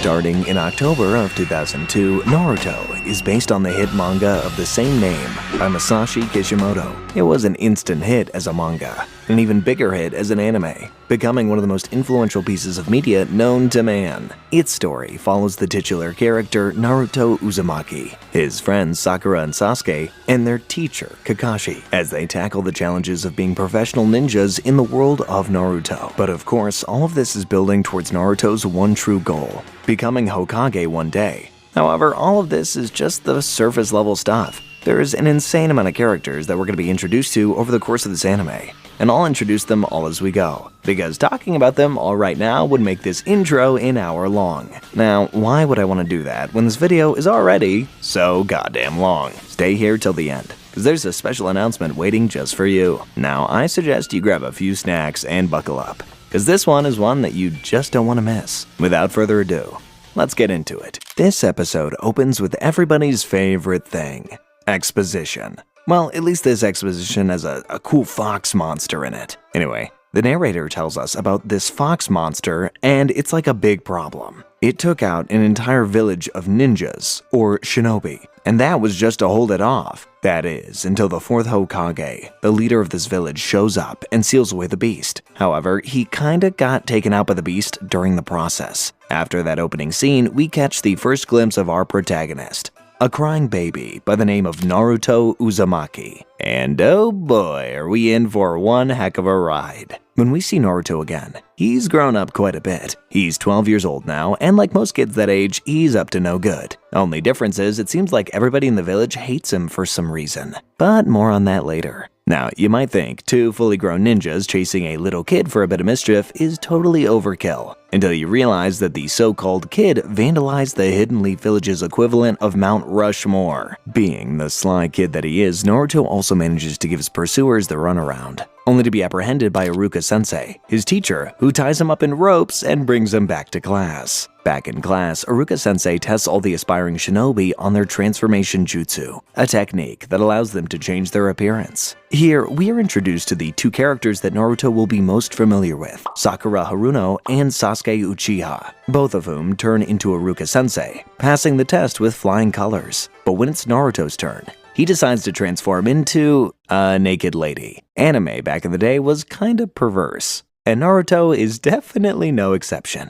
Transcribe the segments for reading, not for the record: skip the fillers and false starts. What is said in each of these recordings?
Starting in October of 2002, Naruto is based on the hit manga of the same name by Masashi Kishimoto. It was an instant hit as a manga, an even bigger hit as an anime, becoming one of the most influential pieces of media known to man. Its story follows the titular character Naruto Uzumaki, his friends Sakura and Sasuke, and their teacher Kakashi, as they tackle the challenges of being professional ninjas in the world of Naruto. But of course, all of this is building towards Naruto's one true goal, becoming Hokage one day. However, all of this is just the surface level stuff. There's an insane amount of characters that we're going to be introduced to over the course of this anime, and I'll introduce them all as we go, because talking about them all right now would make this intro an hour long. Now, why would I want to do that when this video is already so goddamn long? Stay here till the end, because there's a special announcement waiting just for you. Now, I suggest you grab a few snacks and buckle up, because this one is one that you just don't want to miss. Without further ado, let's get into it. This episode opens with everybody's favorite thing: exposition. Well, at least this exposition has a cool fox monster in it. Anyway, the narrator tells us about this fox monster, and it's like a big problem. It took out an entire village of ninjas, or shinobi, and that was just to hold it off. That is, until the 4th Hokage, the leader of this village, shows up and seals away the beast. However, he kinda got taken out by the beast during the process. After that opening scene, we catch the first glimpse of our protagonist, a crying baby by the name of Naruto Uzumaki. And oh boy, are we in for one heck of a ride. When we see Naruto again, he's grown up quite a bit. He's 12 years old now, and like most kids that age, he's up to no good. Only difference is, it seems like everybody in the village hates him for some reason. But more on that later. Now, you might think 2 fully grown ninjas chasing a little kid for a bit of mischief is totally overkill, until you realize that the so-called kid vandalized the Hidden Leaf Village's equivalent of Mount Rushmore. Being the sly kid that he is, Naruto also manages to give his pursuers the runaround, only to be apprehended by Iruka-sensei, his teacher, who ties him up in ropes and brings him back to class. Back in class, Iruka-sensei tests all the aspiring shinobi on their transformation jutsu, a technique that allows them to change their appearance. Here, we are introduced to the 2 characters that Naruto will be most familiar with, Sakura Haruno and Sasuke Uchiha, both of whom turn into Iruka-sensei, passing the test with flying colors. But when it's Naruto's turn, he decides to transform into a naked lady. Anime back in the day was kinda perverse, and Naruto is definitely no exception.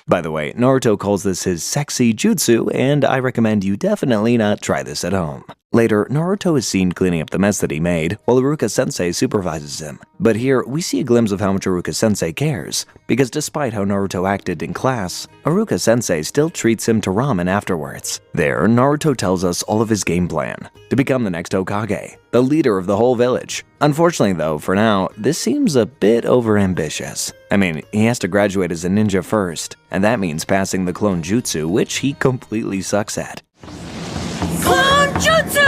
By the way, Naruto calls this his sexy jutsu, and I recommend you definitely not try this at home. Later, Naruto is seen cleaning up the mess that he made, while Iruka-sensei supervises him. But here, we see a glimpse of how much Iruka-sensei cares, because despite how Naruto acted in class, Iruka-sensei still treats him to ramen afterwards. There, Naruto tells us all of his game plan: to become the next Hokage, the leader of the whole village. Unfortunately though, for now, this seems a bit overambitious. I mean, he has to graduate as a ninja first, and that means passing the clone jutsu, which he completely sucks at. Clone Jutsu!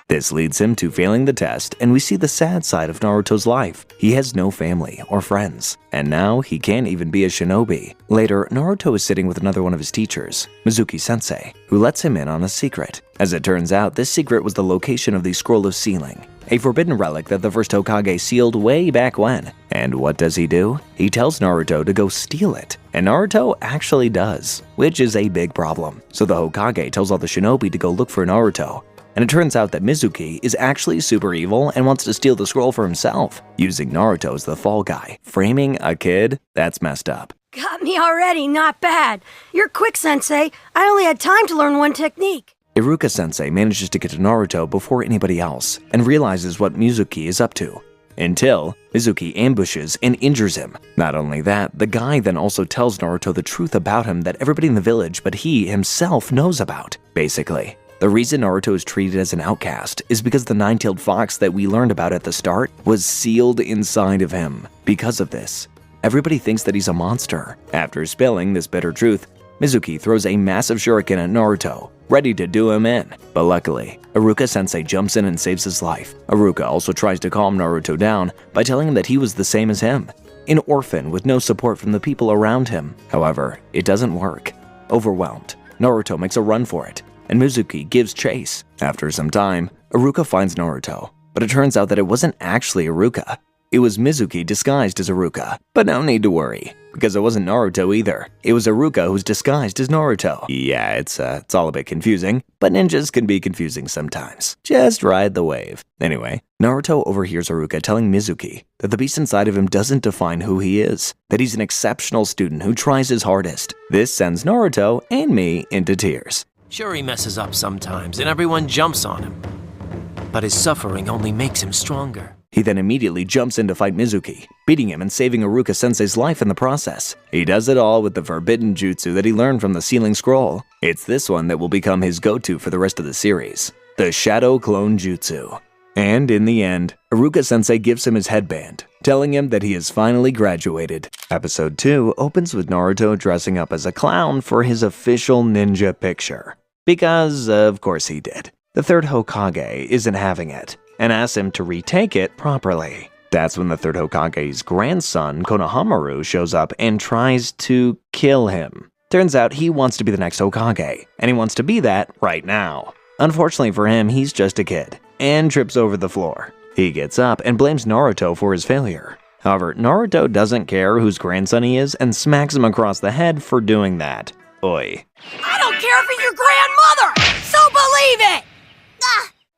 This leads him to failing the test, and we see the sad side of Naruto's life. He has no family or friends, and now he can't even be a shinobi. Later, Naruto is sitting with another one of his teachers, Mizuki-sensei, who lets him in on a secret. As it turns out, this secret was the location of the Scroll of Sealing, a forbidden relic that the first Hokage sealed way back when. And what does he do? He tells Naruto to go steal it. And Naruto actually does, which is a big problem. So the Hokage tells all the shinobi to go look for Naruto. And it turns out that Mizuki is actually super evil and wants to steal the scroll for himself, using Naruto as the fall guy. Framing a kid? That's messed up. Got me already, not bad. You're quick, Sensei. I only had time to learn one technique. Iruka-sensei manages to get to Naruto before anybody else, and realizes what Mizuki is up to. Until Mizuki ambushes and injures him. Not only that, the guy then also tells Naruto the truth about him that everybody in the village but he himself knows about. Basically, the reason Naruto is treated as an outcast is because the 9-tailed fox that we learned about at the start was sealed inside of him. Because of this, everybody thinks that he's a monster. After spilling this bitter truth, Mizuki throws a massive shuriken at Naruto, ready to do him in. But luckily, Iruka-sensei jumps in and saves his life. Iruka also tries to calm Naruto down by telling him that he was the same as him, an orphan with no support from the people around him. However, it doesn't work. Overwhelmed, Naruto makes a run for it, and Mizuki gives chase. After some time, Iruka finds Naruto, but it turns out that it wasn't actually Iruka. It was Mizuki disguised as Iruka. But no need to worry, because it wasn't Naruto either. It was Iruka who's disguised as Naruto. Yeah, it's all a bit confusing, but ninjas can be confusing sometimes. Just ride the wave. Anyway, Naruto overhears Iruka telling Mizuki that the beast inside of him doesn't define who he is, that he's an exceptional student who tries his hardest. This sends Naruto and me into tears. Sure, he messes up sometimes, and everyone jumps on him. But his suffering only makes him stronger. He then immediately jumps in to fight Mizuki, beating him and saving Iruka-sensei's life in the process. He does it all with the forbidden jutsu that he learned from the Sealing Scroll. It's this one that will become his go-to for the rest of the series, the Shadow Clone Jutsu. And in the end, Iruka-sensei gives him his headband, telling him that he has finally graduated. Episode 2 opens with Naruto dressing up as a clown for his official ninja picture. Because, of course he did. The third Hokage isn't having it, and asks him to retake it properly. That's when the third Hokage's grandson, Konohamaru, shows up and tries to kill him. Turns out he wants to be the next Hokage, and he wants to be that right now. Unfortunately for him, he's just a kid, and trips over the floor. He gets up and blames Naruto for his failure. However, Naruto doesn't care whose grandson he is and smacks him across the head for doing that. Oi. I don't care if it's your grandmother, so believe it!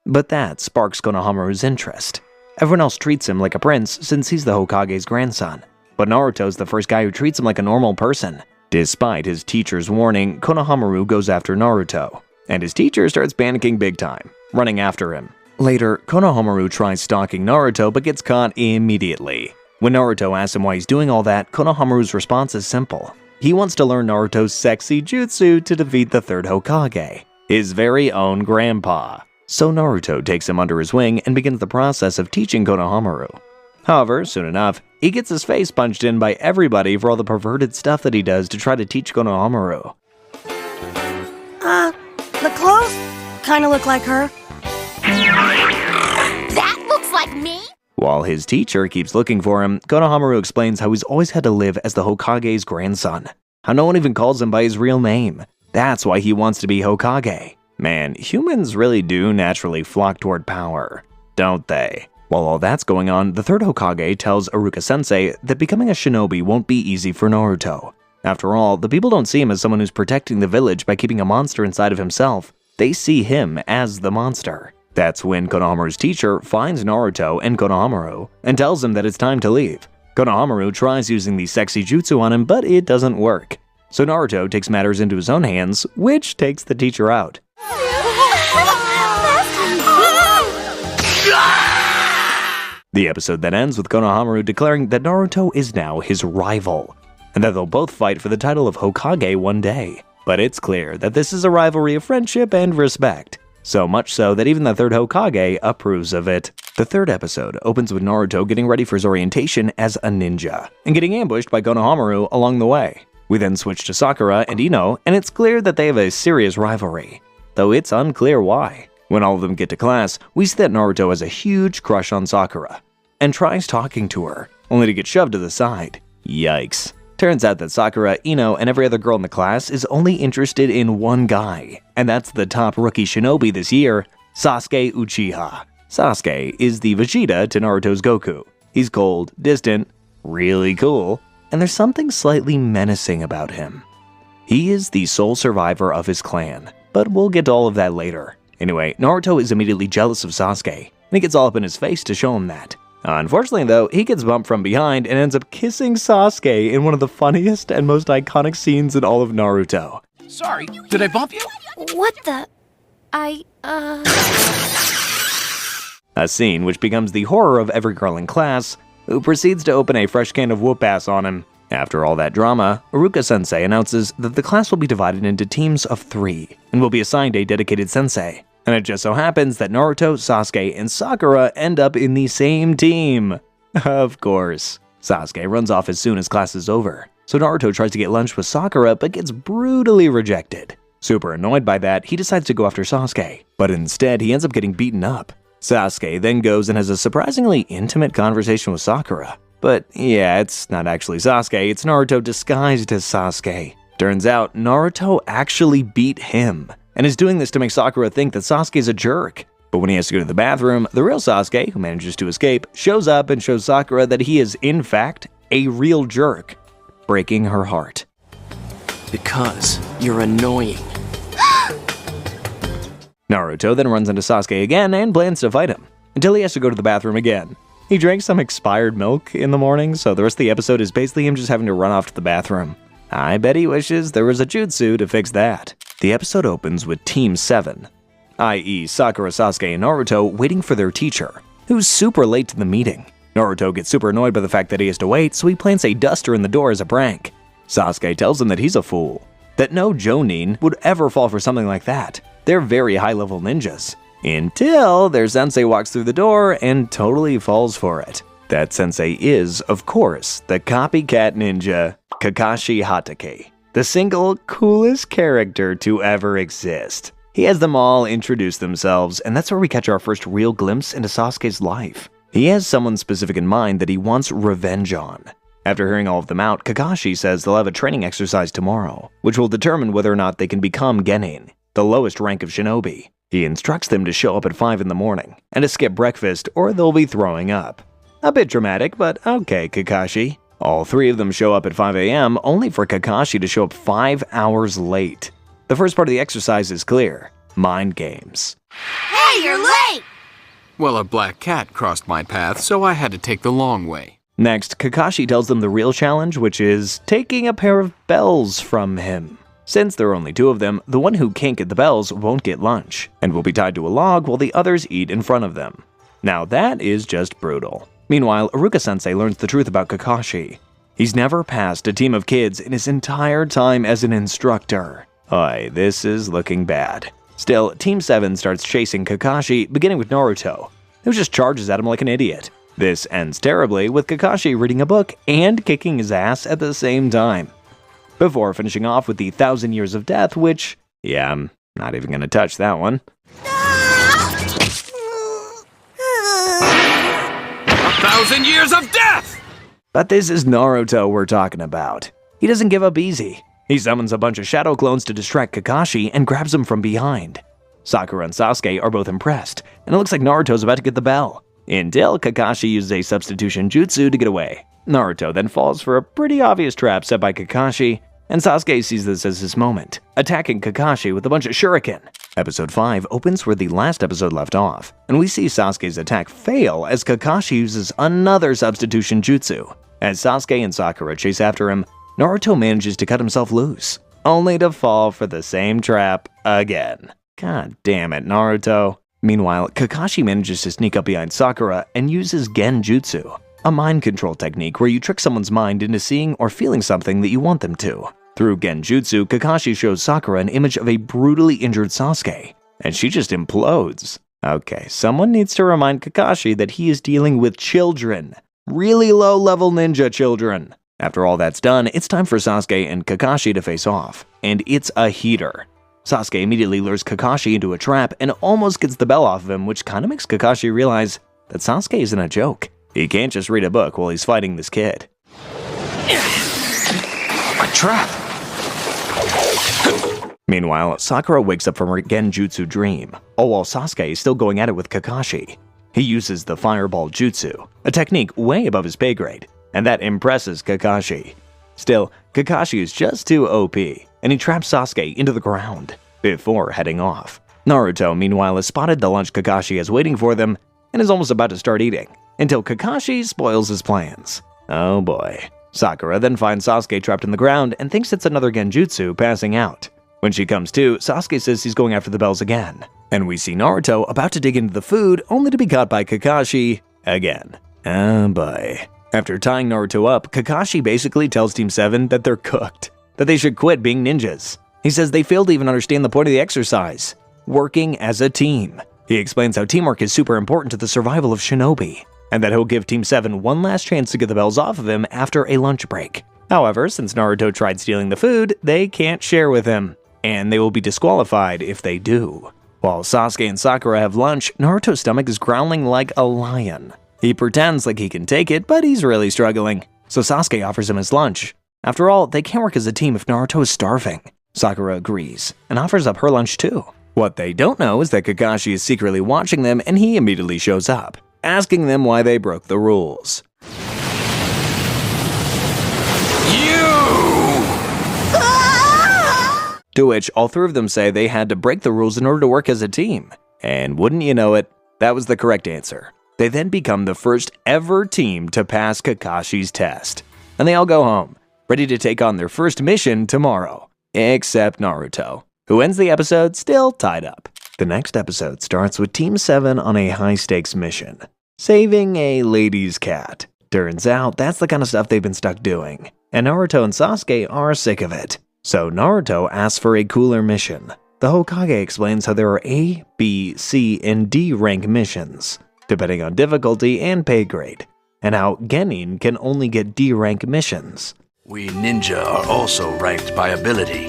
But that sparks Konohamaru's interest. Everyone else treats him like a prince since he's the Hokage's grandson. But Naruto's the first guy who treats him like a normal person. Despite his teacher's warning, Konohamaru goes after Naruto. And his teacher starts panicking big time, running after him. Later, Konohamaru tries stalking Naruto but gets caught immediately. When Naruto asks him why he's doing all that, Konohamaru's response is simple. He wants to learn Naruto's sexy jutsu to defeat the third Hokage, his very own grandpa. So Naruto takes him under his wing and begins the process of teaching Konohamaru. However, soon enough, he gets his face punched in by everybody for all the perverted stuff that he does to try to teach Konohamaru. The clothes kinda look like her. That looks like me? While his teacher keeps looking for him, Konohamaru explains how he's always had to live as the Hokage's grandson. How no one even calls him by his real name. That's why he wants to be Hokage. Man, humans really do naturally flock toward power, don't they? While all that's going on, the third Hokage tells Iruka-sensei that becoming a shinobi won't be easy for Naruto. After all, the people don't see him as someone who's protecting the village by keeping a monster inside of himself. They see him as the monster. That's when Konohamaru's teacher finds Naruto and Konohamaru and tells him that it's time to leave. Konohamaru tries using the sexy jutsu on him, but it doesn't work. So Naruto takes matters into his own hands, which takes the teacher out. The episode then ends with Konohamaru declaring that Naruto is now his rival, and that they'll both fight for the title of Hokage one day. But it's clear that this is a rivalry of friendship and respect, so much so that even the third Hokage approves of it. The third episode opens with Naruto getting ready for his orientation as a ninja, and getting ambushed by Konohamaru along the way. We then switch to Sakura and Ino, and it's clear that they have a serious rivalry, though it's unclear why. When all of them get to class, we see that Naruto has a huge crush on Sakura, and tries talking to her, only to get shoved to the side. Yikes. Turns out that Sakura, Ino, and every other girl in the class is only interested in one guy, and that's the top rookie shinobi this year, Sasuke Uchiha. Sasuke is the Vegeta to Naruto's Goku. He's cold, distant, really cool, and there's something slightly menacing about him. He is the sole survivor of his clan, but we'll get to all of that later. Anyway, Naruto is immediately jealous of Sasuke, and he gets all up in his face to show him that. Unfortunately though, he gets bumped from behind and ends up kissing Sasuke in one of the funniest and most iconic scenes in all of Naruto. Sorry, did I bump you? What the? A scene which becomes the horror of every girl in class, who proceeds to open a fresh can of whoop-ass on him. After all that drama, Iruka-sensei announces that the class will be divided into teams of 3, and will be assigned a dedicated sensei. And it just so happens that Naruto, Sasuke, and Sakura end up in the same team. Of course. Sasuke runs off as soon as class is over, so Naruto tries to get lunch with Sakura but gets brutally rejected. Super annoyed by that, he decides to go after Sasuke, but instead he ends up getting beaten up. Sasuke then goes and has a surprisingly intimate conversation with Sakura. But yeah, it's not actually Sasuke, it's Naruto disguised as Sasuke. Turns out, Naruto actually beat him, and is doing this to make Sakura think that Sasuke's a jerk. But when he has to go to the bathroom, the real Sasuke, who manages to escape, shows up and shows Sakura that he is, in fact, a real jerk, breaking her heart. Because you're annoying. Naruto then runs into Sasuke again and plans to fight him, until he has to go to the bathroom again. He drank some expired milk in the morning, so the rest of the episode is basically him just having to run off to the bathroom. I bet he wishes there was a jutsu to fix that. The episode opens with Team 7, i.e. Sakura, Sasuke, and Naruto waiting for their teacher, who's super late to the meeting. Naruto gets super annoyed by the fact that he has to wait, so he plants a duster in the door as a prank. Sasuke tells him that he's a fool, that no Jonin would ever fall for something like that. They're very high-level ninjas. Until their sensei walks through the door and totally falls for it. That sensei is, of course, the copycat ninja, Kakashi Hatake, the single coolest character to ever exist. He has them all introduce themselves, and that's where we catch our first real glimpse into Sasuke's life. He has someone specific in mind that he wants revenge on. After hearing all of them out, Kakashi says they'll have a training exercise tomorrow, which will determine whether or not they can become genin, the lowest rank of shinobi. He instructs them to show up at 5 in the morning, and to skip breakfast or they'll be throwing up. A bit dramatic, but okay, Kakashi. All 3 of them show up at 5 a.m., only for Kakashi to show up 5 hours late. The first part of the exercise is clear: mind games. Hey, you're late! Well, a black cat crossed my path, so I had to take the long way. Next, Kakashi tells them the real challenge, which is taking a pair of bells from him. Since there are only 2 of them, the one who can't get the bells won't get lunch, and will be tied to a log while the others eat in front of them. Now that is just brutal. Meanwhile, Iruka-sensei learns the truth about Kakashi. He's never passed a team of kids in his entire time as an instructor. Oy, this is looking bad. Still, Team 7 starts chasing Kakashi, beginning with Naruto, who just charges at him like an idiot. This ends terribly, with Kakashi reading a book and kicking his ass at the same time. Before finishing off with the 1,000 Years of Death, which, yeah, I'm not even gonna touch that one. 1,000 years of death! But this is Naruto we're talking about. He doesn't give up easy. He summons a bunch of shadow clones to distract Kakashi and grabs him from behind. Sakura and Sasuke are both impressed, and it looks like Naruto's about to get the bell. Until Kakashi uses a substitution jutsu to get away. Naruto then falls for a pretty obvious trap set by Kakashi, and Sasuke sees this as his moment, attacking Kakashi with a bunch of shuriken. Episode 5 opens where the last episode left off, and we see Sasuke's attack fail as Kakashi uses another substitution jutsu. As Sasuke and Sakura chase after him, Naruto manages to cut himself loose, only to fall for the same trap again. God damn it, Naruto. Meanwhile, Kakashi manages to sneak up behind Sakura and uses genjutsu, a mind control technique where you trick someone's mind into seeing or feeling something that you want them to. Through genjutsu, Kakashi shows Sakura an image of a brutally injured Sasuke, and she just implodes. Okay, someone needs to remind Kakashi that he is dealing with children. Really low-level ninja children. After all that's done, it's time for Sasuke and Kakashi to face off, and it's a heater. Sasuke immediately lures Kakashi into a trap and almost gets the bell off of him, which kinda makes Kakashi realize that Sasuke isn't a joke. He can't just read a book while he's fighting this kid. A trap! Meanwhile, Sakura wakes up from her genjutsu dream, all while Sasuke is still going at it with Kakashi. He uses the fireball jutsu, a technique way above his pay grade, and that impresses Kakashi. Still, Kakashi is just too OP, and he traps Sasuke into the ground before heading off. Naruto, meanwhile, has spotted the lunch Kakashi has waiting for them and is almost about to start eating, until Kakashi spoils his plans. Oh boy. Sakura then finds Sasuke trapped in the ground and thinks it's another genjutsu passing out. When she comes to, Sasuke says he's going after the bells again, and we see Naruto about to dig into the food only to be caught by Kakashi again. Oh boy. After tying Naruto up, Kakashi basically tells Team 7 that they're cooked, that they should quit being ninjas. He says they fail to even understand the point of the exercise, working as a team. He explains how teamwork is super important to the survival of shinobi, and that he'll give Team 7 one last chance to get the bells off of him after a lunch break. However, since Naruto tried stealing the food, they can't share with him, and they will be disqualified if they do. While Sasuke and Sakura have lunch, Naruto's stomach is growling like a lion. He pretends like he can take it, but he's really struggling, so Sasuke offers him his lunch. After all, they can't work as a team if Naruto is starving. Sakura agrees, and offers up her lunch too. What they don't know is that Kakashi is secretly watching them and he immediately shows up, asking them why they broke the rules. To which all three of them say they had to break the rules in order to work as a team. And wouldn't you know it, that was the correct answer. They then become the first ever team to pass Kakashi's test. And they all go home, ready to take on their first mission tomorrow. Except Naruto, who ends the episode still tied up. The next episode starts with Team 7 on a high-stakes mission, saving a lady's cat. Turns out that's the kind of stuff they've been stuck doing, and Naruto and Sasuke are sick of it. So Naruto asks for a cooler mission. The Hokage explains how there are A, B, C, and D rank missions, depending on difficulty and pay grade, and how Genin can only get D rank missions. We ninja are also ranked by ability.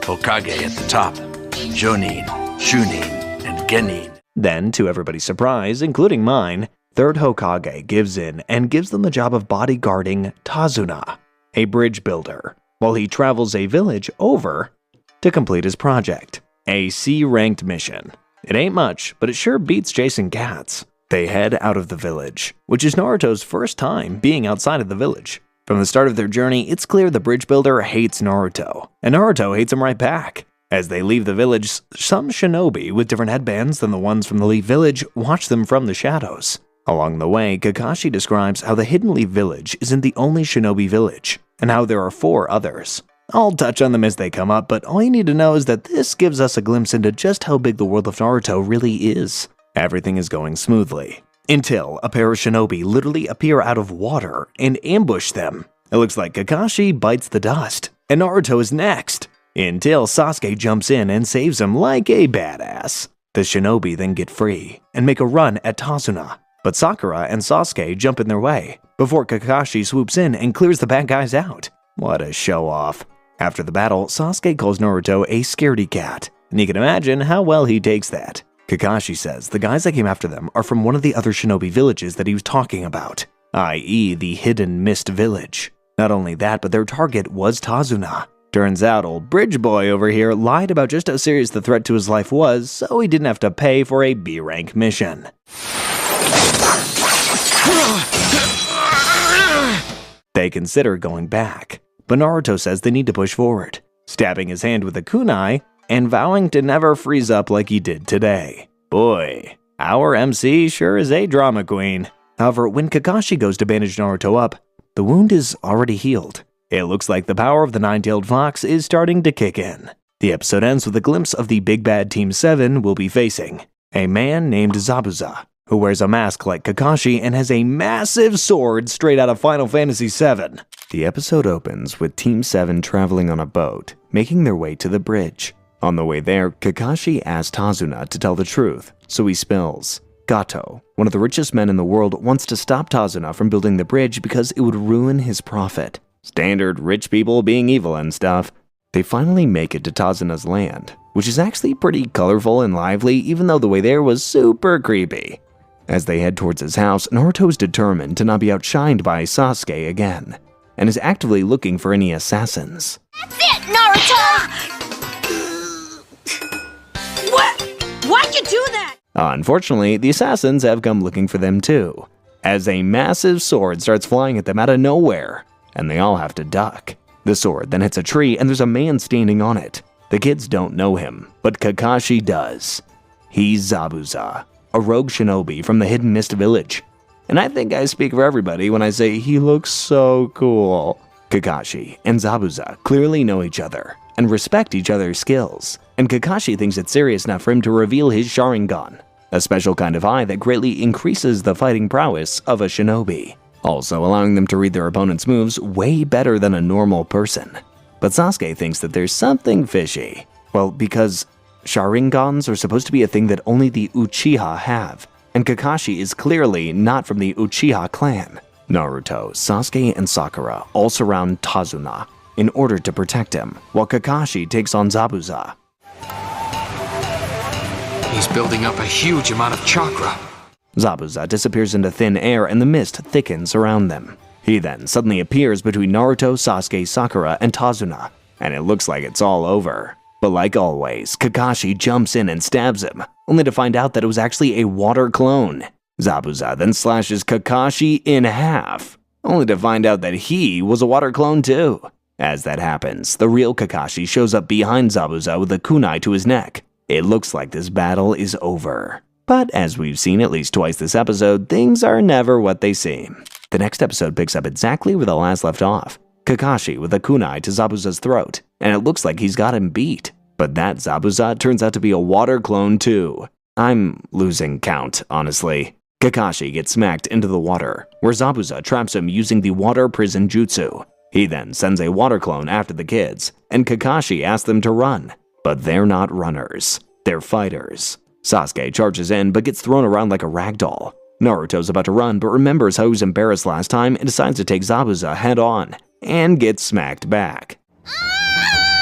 Hokage at the top, Jonin, Chunin, and Genin. Then, to everybody's surprise, including mine, third Hokage gives in and gives them the job of bodyguarding Tazuna, a bridge builder, while he travels a village over to complete his project. A C-ranked mission. It ain't much, but it sure beats chasing cats. They head out of the village, which is Naruto's first time being outside of the village. From the start of their journey, it's clear the bridge builder hates Naruto, and Naruto hates him right back. As they leave the village, some shinobi with different headbands than the ones from the Leaf Village watch them from the shadows. Along the way, Kakashi describes how the Hidden Leaf Village isn't the only shinobi village, and how there are 4 others. I'll touch on them as they come up, but all you need to know is that this gives us a glimpse into just how big the world of Naruto really is. Everything is going smoothly, until a pair of shinobi literally appear out of water and ambush them. It looks like Kakashi bites the dust, and Naruto is next, until Sasuke jumps in and saves him like a badass. The shinobi then get free and make a run at Tazuna, but Sakura and Sasuke jump in their way before Kakashi swoops in and clears the bad guys out. What a show-off. After the battle, Sasuke calls Naruto a scaredy cat, and you can imagine how well he takes that. Kakashi says the guys that came after them are from one of the other shinobi villages that he was talking about, i.e. the Hidden Mist Village. Not only that, but their target was Tazuna. Turns out old bridge boy over here lied about just how serious the threat to his life was, so he didn't have to pay for a B-rank mission. They consider going back, but Naruto says they need to push forward, stabbing his hand with a kunai and vowing to never freeze up like he did today. Boy, our MC sure is a drama queen. However, when Kakashi goes to bandage Naruto up, the wound is already healed. It looks like the power of the nine-tailed fox is starting to kick in. The episode ends with a glimpse of the big bad Team 7 will be facing, a man named Zabuza, who wears a mask like Kakashi and has a massive sword straight out of Final Fantasy VII. The episode opens with Team 7 traveling on a boat, making their way to the bridge. On the way there, Kakashi asks Tazuna to tell the truth, so he spills. Gato, one of the richest men in the world, wants to stop Tazuna from building the bridge because it would ruin his profit. Standard rich people being evil and stuff. They finally make it to Tazuna's land, which is actually pretty colorful and lively, even though the way there was super creepy. As they head towards his house, Naruto is determined to not be outshined by Sasuke again, and is actively looking for any assassins. That's it, Naruto! What? Why'd you do that? Unfortunately, the assassins have come looking for them too, as a massive sword starts flying at them out of nowhere, and they all have to duck. The sword then hits a tree and there's a man standing on it. The kids don't know him, but Kakashi does. He's Zabuza, a rogue shinobi from the Hidden Mist Village. And I think I speak for everybody when I say he looks so cool. Kakashi and Zabuza clearly know each other and respect each other's skills, and Kakashi thinks it's serious enough for him to reveal his Sharingan, a special kind of eye that greatly increases the fighting prowess of a shinobi, also allowing them to read their opponent's moves way better than a normal person. But Sasuke thinks that there's something fishy. Well, because Sharingans are supposed to be a thing that only the Uchiha have, and Kakashi is clearly not from the Uchiha clan. Naruto, Sasuke, and Sakura all surround Tazuna in order to protect him, while Kakashi takes on Zabuza. He's building up a huge amount of chakra. Zabuza disappears into thin air and the mist thickens around them. He then suddenly appears between Naruto, Sasuke, Sakura, and Tazuna, and it looks like it's all over. But like always, Kakashi jumps in and stabs him, only to find out that it was actually a water clone. Zabuza then slashes Kakashi in half, only to find out that he was a water clone too. As that happens, the real Kakashi shows up behind Zabuza with a kunai to his neck. It looks like this battle is over. But as we've seen at least twice this episode, things are never what they seem. The next episode picks up exactly where the last left off. Kakashi with a kunai to Zabuza's throat, and it looks like he's got him beat. But that Zabuza turns out to be a water clone too. I'm losing count, honestly. Kakashi gets smacked into the water, where Zabuza traps him using the water prison jutsu. He then sends a water clone after the kids, and Kakashi asks them to run. But they're not runners, they're fighters. Sasuke charges in but gets thrown around like a ragdoll. Naruto's about to run but remembers how he was embarrassed last time and decides to take Zabuza head on, and gets smacked back.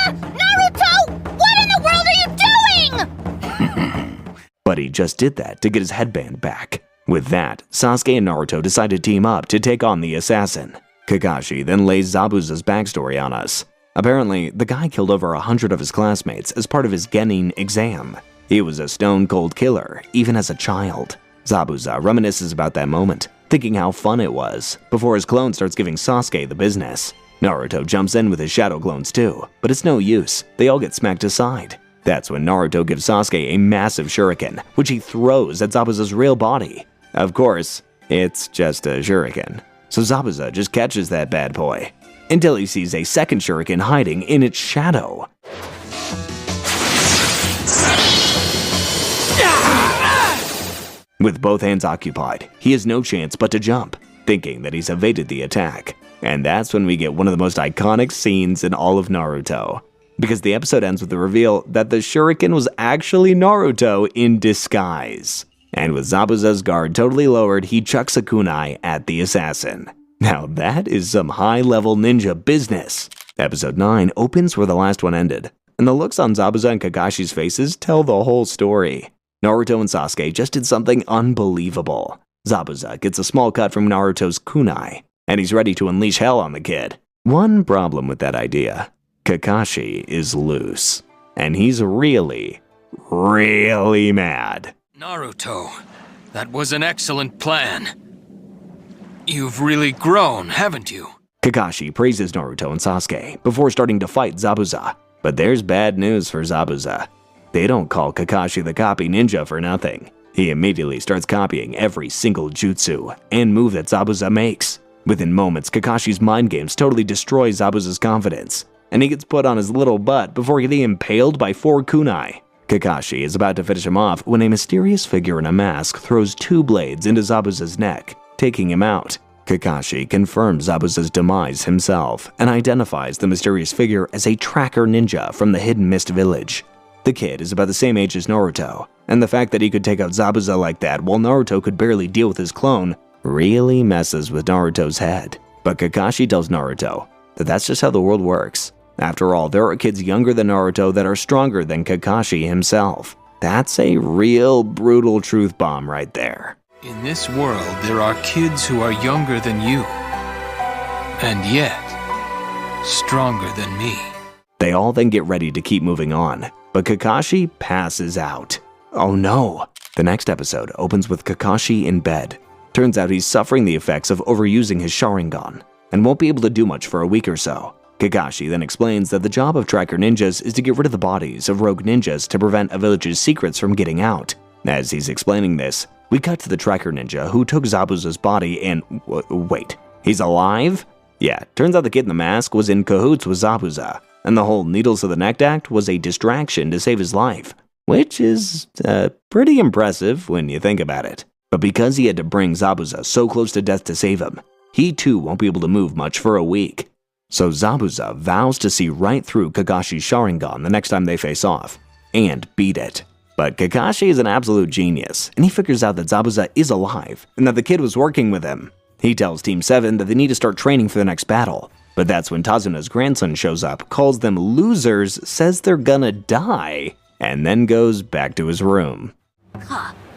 Naruto! What in the world are you doing? But he just did that to get his headband back. With that, Sasuke and Naruto decide to team up to take on the assassin. Kakashi then lays Zabuza's backstory on us. Apparently, the guy killed over 100 of his classmates as part of his Chunin exam. He was a stone-cold killer, even as a child. Zabuza reminisces about that moment, thinking how fun it was, before his clone starts giving Sasuke the business. Naruto jumps in with his shadow clones too, but it's no use, they all get smacked aside. That's when Naruto gives Sasuke a massive shuriken, which he throws at Zabuza's real body. Of course, it's just a shuriken. So Zabuza just catches that bad boy, until he sees a second shuriken hiding in its shadow. With both hands occupied, he has no chance but to jump, thinking that he's evaded the attack. And that's when we get one of the most iconic scenes in all of Naruto. Because the episode ends with the reveal that the shuriken was actually Naruto in disguise. And with Zabuza's guard totally lowered, he chucks a kunai at the assassin. Now that is some high-level ninja business. Episode 9 opens where the last one ended, and the looks on Zabuza and Kakashi's faces tell the whole story. Naruto and Sasuke just did something unbelievable. Zabuza gets a small cut from Naruto's kunai, and he's ready to unleash hell on the kid. One problem with that idea: Kakashi is loose, and he's really mad. Naruto, that was an excellent plan. You've really grown, haven't you? Kakashi praises Naruto and Sasuke before starting to fight Zabuza. But there's bad news for Zabuza. They don't call Kakashi the copy ninja for nothing. He immediately starts copying every single jutsu and move that Zabuza makes. Within moments, Kakashi's mind games totally destroy Zabuza's confidence, and he gets put on his little butt before getting impaled by 4 kunai. Kakashi is about to finish him off when a mysterious figure in a mask throws 2 blades into Zabuza's neck, taking him out. Kakashi confirms Zabuza's demise himself and identifies the mysterious figure as a tracker ninja from the Hidden Mist village. The kid is about the same age as Naruto, and the fact that he could take out Zabuza like that while Naruto could barely deal with his clone really messes with Naruto's head. But Kakashi tells Naruto that that's just how the world works. After all, there are kids younger than Naruto that are stronger than Kakashi himself. That's a real brutal truth bomb right there. In this world, there are kids who are younger than you, and yet stronger than me. They all then get ready to keep moving on, but Kakashi passes out. Oh no! The next episode opens with Kakashi in bed. Turns out he's suffering the effects of overusing his Sharingan, and won't be able to do much for a week or so. Kakashi then explains that the job of tracker ninjas is to get rid of the bodies of rogue ninjas to prevent a village's secrets from getting out. As he's explaining this, we cut to the tracker ninja who took Zabuza's body and… wait, he's alive? Yeah, turns out the kid in the mask was in cahoots with Zabuza, and the whole needles to the neck act was a distraction to save his life, which is pretty impressive when you think about it. But because he had to bring Zabuza so close to death to save him, he too won't be able to move much for a week. So Zabuza vows to see right through Kakashi's Sharingan the next time they face off, and beat it. But Kakashi is an absolute genius, and he figures out that Zabuza is alive, and that the kid was working with him. He tells Team 7 that they need to start training for the next battle, but that's when Tazuna's grandson shows up, calls them losers, says they're gonna die, and then goes back to his room.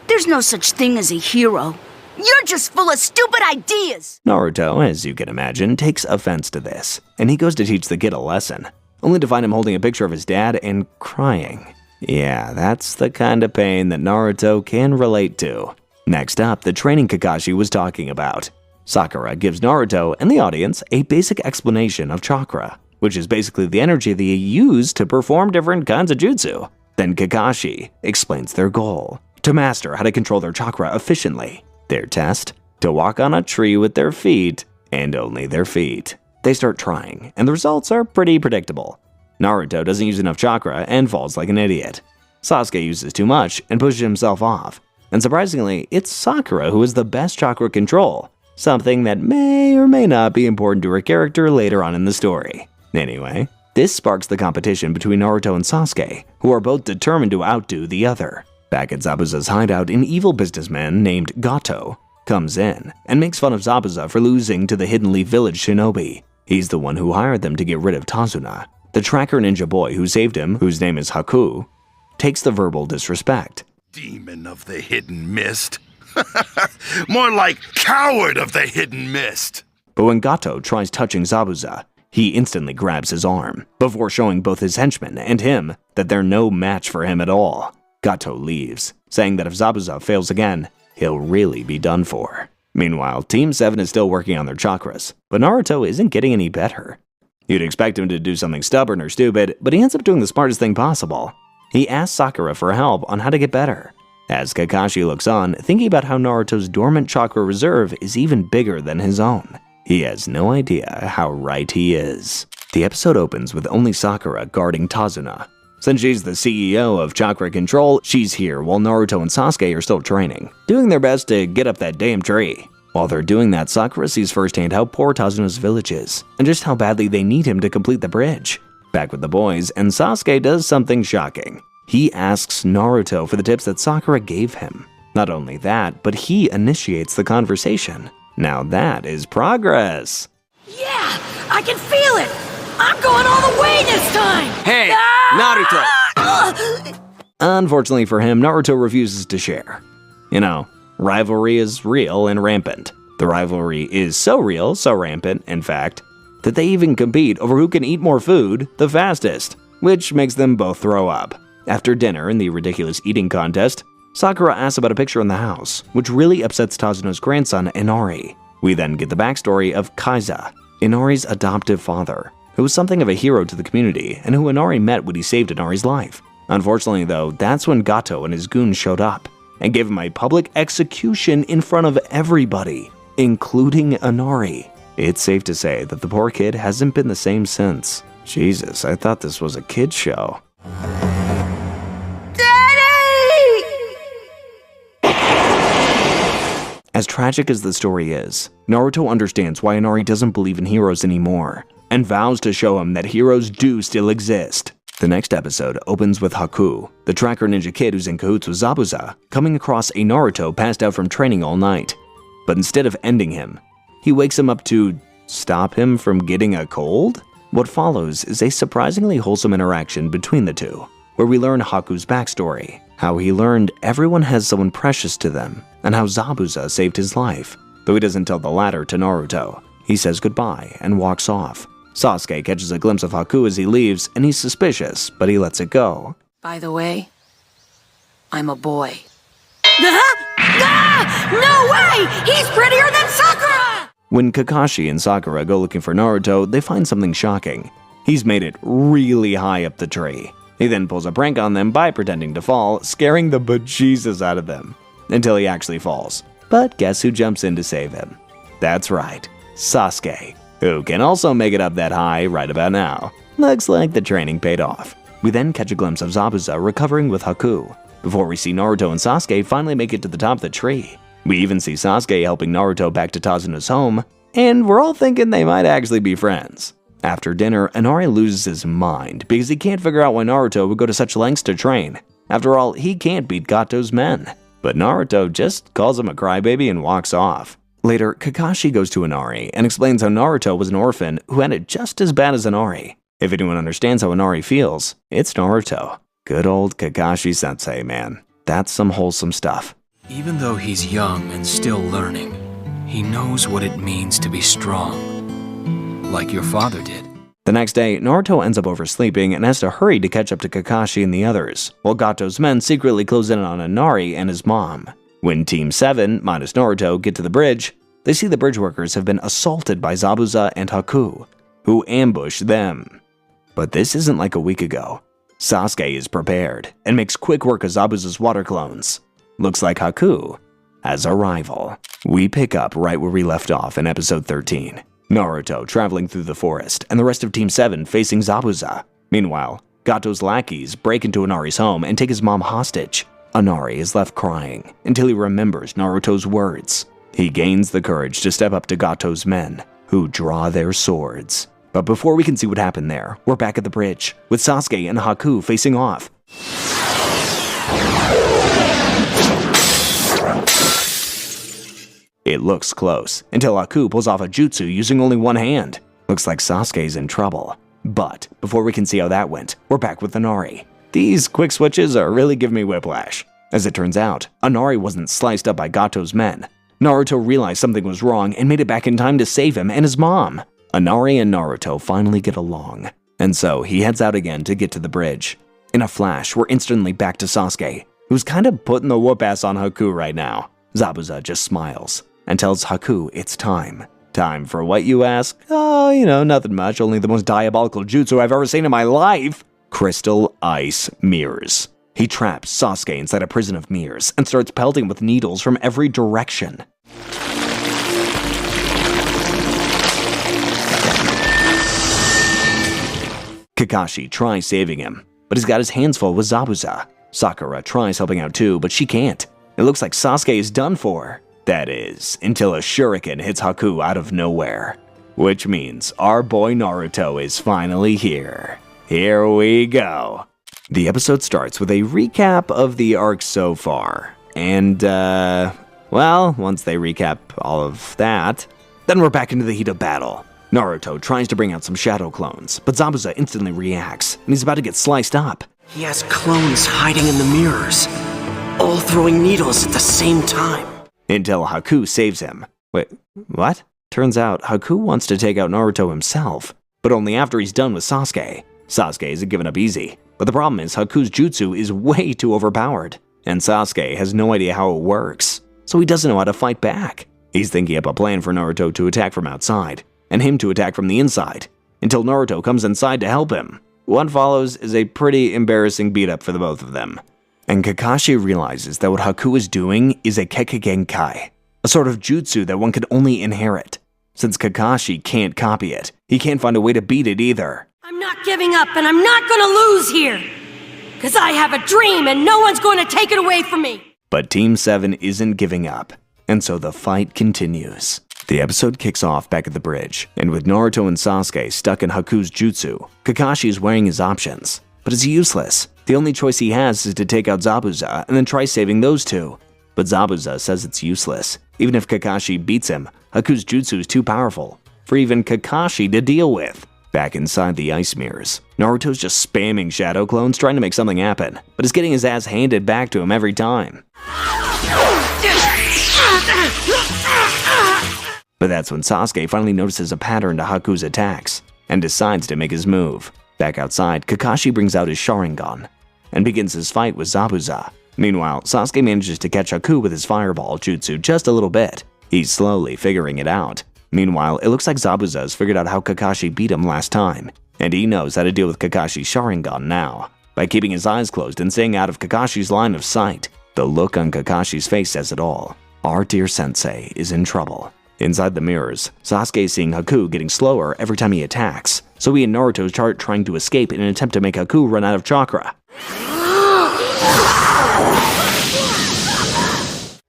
There's no such thing as a hero. You're just full of stupid ideas! Naruto, as you can imagine, takes offense to this, and he goes to teach the kid a lesson. only to find him holding a picture of his dad and crying. Yeah, that's the kind of pain that Naruto can relate to. Next up, the training Kakashi was talking about. Sakura gives Naruto and the audience a basic explanation of chakra, which is basically the energy they use to perform different kinds of jutsu. Then Kakashi explains their goal: to master how to control their chakra efficiently. Their test: to walk on a tree with their feet, and only their feet. They start trying, and the results are pretty predictable. Naruto doesn't use enough chakra and falls like an idiot. Sasuke uses too much and pushes himself off. And surprisingly, it's Sakura who has the best chakra control, something that may or may not be important to her character later on in the story. Anyway, this sparks the competition between Naruto and Sasuke, who are both determined to outdo the other. Back at Zabuza's hideout, an evil businessman named Gato comes in and makes fun of Zabuza for losing to the Hidden Leaf Village shinobi. He's the one who hired them to get rid of Tazuna. The tracker ninja boy who saved him, whose name is Haku, takes the verbal disrespect. Demon of the hidden mist. More like coward of the hidden mist. But when Gato tries touching Zabuza, he instantly grabs his arm, before showing both his henchmen and him that they're no match for him at all. Gato leaves, saying that if Zabuza fails again, he'll really be done for. Meanwhile, Team 7 is still working on their chakras, but Naruto isn't getting any better. You'd expect him to do something stubborn or stupid, but he ends up doing the smartest thing possible. He asks Sakura for help on how to get better. As Kakashi looks on, thinking about how Naruto's dormant chakra reserve is even bigger than his own. He has no idea how right he is. The episode opens with only Sakura guarding Tazuna. Since she's the CEO of Chakra Control, she's here while Naruto and Sasuke are still training, doing their best to get up that damn tree. While they're doing that, Sakura sees firsthand how poor Tazuna's village is, and just how badly they need him to complete the bridge. Back with the boys, and Sasuke does something shocking. He asks Naruto for the tips that Sakura gave him. Not only that, but he initiates the conversation. Now that is progress. Yeah, I can feel it. I'm going all the way this time. Hey, Naruto! Unfortunately for him, Naruto refuses to share. You know, rivalry is real and rampant. The rivalry is so real, so rampant, in fact, that they even compete over who can eat more food the fastest, which makes them both throw up. After dinner in the ridiculous eating contest, Sakura asks about a picture in the house, which really upsets Tazuna's grandson, Inari. We then get the backstory of Kaiza, Inari's adoptive father, who was something of a hero to the community and who Inari met when he saved Inari's life. Unfortunately though, that's when Gato and his goons showed up and gave him a public execution in front of everybody, including Inari. It's safe to say that the poor kid hasn't been the same since. Jesus, I thought this was a kid's show. As tragic as the story is, Naruto understands why Inari doesn't believe in heroes anymore, and vows to show him that heroes do still exist. The next episode opens with Haku, the tracker ninja kid who's in cahoots with Zabuza, coming across a Naruto passed out from training all night. But instead of ending him, he wakes him up to stop him from getting a cold? What follows is a surprisingly wholesome interaction between the two, where we learn Haku's backstory, how he learned everyone has someone precious to them, and how Zabuza saved his life. Though he doesn't tell the latter to Naruto, he says goodbye and walks off. Sasuke catches a glimpse of Haku as he leaves, and he's suspicious, but he lets it go. By the way, I'm a boy. No way! He's prettier than Sakura! When Kakashi and Sakura go looking for Naruto, they find something shocking. He's made it really high up the tree. He then pulls a prank on them by pretending to fall, scaring the bejesus out of them, until he actually falls. But guess who jumps in to save him? That's right, Sasuke, who can also make it up that high right about now. Looks like the training paid off. We then catch a glimpse of Zabuza recovering with Haku, before we see Naruto and Sasuke finally make it to the top of the tree. We even see Sasuke helping Naruto back to Tazuna's home, and we're all thinking they might actually be friends. After dinner, Inari loses his mind because he can't figure out why Naruto would go to such lengths to train. After all, he can't beat Gato's men. But Naruto just calls him a crybaby and walks off. Later, Kakashi goes to Inari and explains how Naruto was an orphan who had it just as bad as Inari. If anyone understands how Inari feels, it's Naruto. Good old Kakashi-sensei, man. That's some wholesome stuff. Even though he's young and still learning, he knows what it means to be strong, like your father did. The next day, Naruto ends up oversleeping and has to hurry to catch up to Kakashi and the others, while Gato's men secretly close in on Inari and his mom. When Team 7, minus Naruto, get to the bridge, they see the bridge workers have been assaulted by Zabuza and Haku, who ambush them. But this isn't like a week ago. Sasuke is prepared and makes quick work of Zabuza's water clones. Looks like Haku has a rival. We pick up right where we left off in episode 13. Naruto traveling through the forest and the rest of Team 7 facing Zabuza. Meanwhile, Gato's lackeys break into Inari's home and take his mom hostage. Inari is left crying until he remembers Naruto's words. He gains the courage to step up to Gato's men, who draw their swords. But before we can see what happened there, we're back at the bridge, with Sasuke and Haku facing off. It looks close, until Haku pulls off a jutsu using only one hand. Looks like Sasuke's in trouble. But before we can see how that went, we're back with Inari. These quick switches are really giving me whiplash. As it turns out, Inari wasn't sliced up by Gato's men. Naruto realized something was wrong and made it back in time to save him and his mom. Inari and Naruto finally get along, and so he heads out again to get to the bridge. In a flash, we're instantly back to Sasuke, who's kind of putting the whoop-ass on Haku right now. Zabuza just smiles and tells Haku it's time. Time for what, you ask? Oh, nothing much, only the most diabolical jutsu I've ever seen in my life. Crystal Ice Mirrors. He traps Sasuke inside a prison of mirrors and starts pelting with needles from every direction. Kakashi tries saving him, but he's got his hands full with Zabuza. Sakura tries helping out too, but she can't. It looks like Sasuke is done for. That is, until a shuriken hits Haku out of nowhere. Which means our boy Naruto is finally here. Here we go. The episode starts with a recap of the arc so far. And, once they recap all of that, then we're back into the heat of battle. Naruto tries to bring out some shadow clones, but Zabuza instantly reacts, and he's about to get sliced up. He has clones hiding in the mirrors, all throwing needles at the same time. Until Haku saves him. Wait, what? Turns out Haku wants to take out Naruto himself, but only after he's done with Sasuke. Sasuke isn't giving up easy, but the problem is Haku's jutsu is way too overpowered, and Sasuke has no idea how it works, so he doesn't know how to fight back. He's thinking up a plan for Naruto to attack from outside, and him to attack from the inside, until Naruto comes inside to help him. What follows is a pretty embarrassing beat-up for the both of them. And Kakashi realizes that what Haku is doing is a Kekkei, a sort of jutsu that one can only inherit. Since Kakashi can't copy it, he can't find a way to beat it either. I'm not giving up, and I'm not gonna lose here! Because I have a dream, and no one's going to take it away from me! But Team 7 isn't giving up, and so the fight continues. The episode kicks off back at the bridge, and with Naruto and Sasuke stuck in Haku's jutsu, Kakashi is weighing his options. But it's useless. The only choice he has is to take out Zabuza and then try saving those two. But Zabuza says it's useless. Even if Kakashi beats him, Haku's jutsu is too powerful for even Kakashi to deal with. Back inside the ice mirrors, Naruto's just spamming shadow clones trying to make something happen, but is getting his ass handed back to him every time. But that's when Sasuke finally notices a pattern to Haku's attacks and decides to make his move. Back outside, Kakashi brings out his Sharingan and begins his fight with Zabuza. Meanwhile, Sasuke manages to catch Haku with his fireball jutsu just a little bit. He's slowly figuring it out. Meanwhile, it looks like Zabuza has figured out how Kakashi beat him last time, and he knows how to deal with Kakashi's Sharingan now, by keeping his eyes closed and staying out of Kakashi's line of sight. The look on Kakashi's face says it all. Our dear sensei is in trouble. Inside the mirrors, Sasuke is seeing Haku getting slower every time he attacks, so he and Naruto start trying to escape in an attempt to make Haku run out of chakra.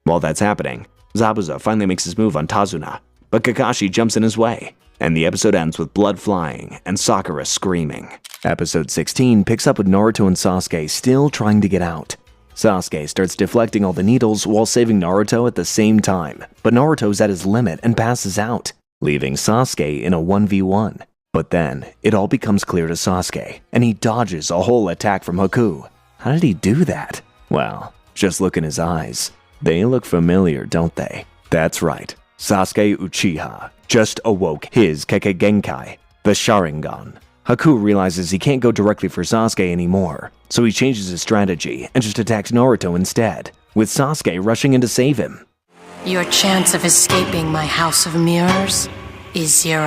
While that's happening, Zabuza finally makes his move on Tazuna, but Kakashi jumps in his way, and the episode ends with blood flying and Sakura screaming. Episode 16 picks up with Naruto and Sasuke still trying to get out. Sasuke starts deflecting all the needles while saving Naruto at the same time, but Naruto's at his limit and passes out, leaving Sasuke in a 1v1. But then, it all becomes clear to Sasuke, and he dodges a whole attack from Haku. How did he do that? Well, just look in his eyes. They look familiar, don't they? That's right, Sasuke Uchiha just awoke his Kekkei, the Sharingan. Haku realizes he can't go directly for Sasuke anymore, so he changes his strategy and just attacks Naruto instead, with Sasuke rushing in to save him. Your chance of escaping my house of mirrors is 0.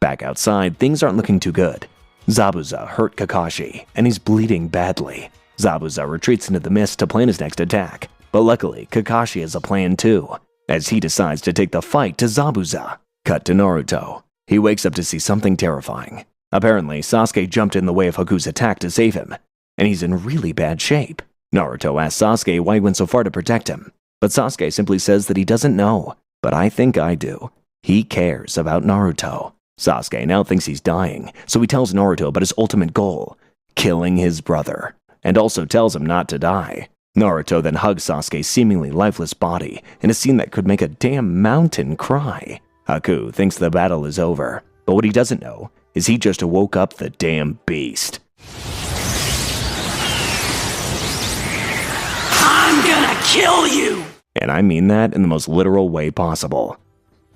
Back outside, things aren't looking too good. Zabuza hurt Kakashi, and he's bleeding badly. Zabuza retreats into the mist to plan his next attack, but luckily Kakashi has a plan too, as he decides to take the fight to Zabuza. Cut to Naruto. He wakes up to see something terrifying. Apparently, Sasuke jumped in the way of Haku's attack to save him, and he's in really bad shape. Naruto asks Sasuke why he went so far to protect him, but Sasuke simply says that he doesn't know. But I think I do. He cares about Naruto. Sasuke now thinks he's dying, so he tells Naruto about his ultimate goal, killing his brother, and also tells him not to die. Naruto then hugs Sasuke's seemingly lifeless body in a scene that could make a damn mountain cry. Haku thinks the battle is over, but what he doesn't know is he just woke up the damn beast. I'm gonna kill you! And I mean that in the most literal way possible.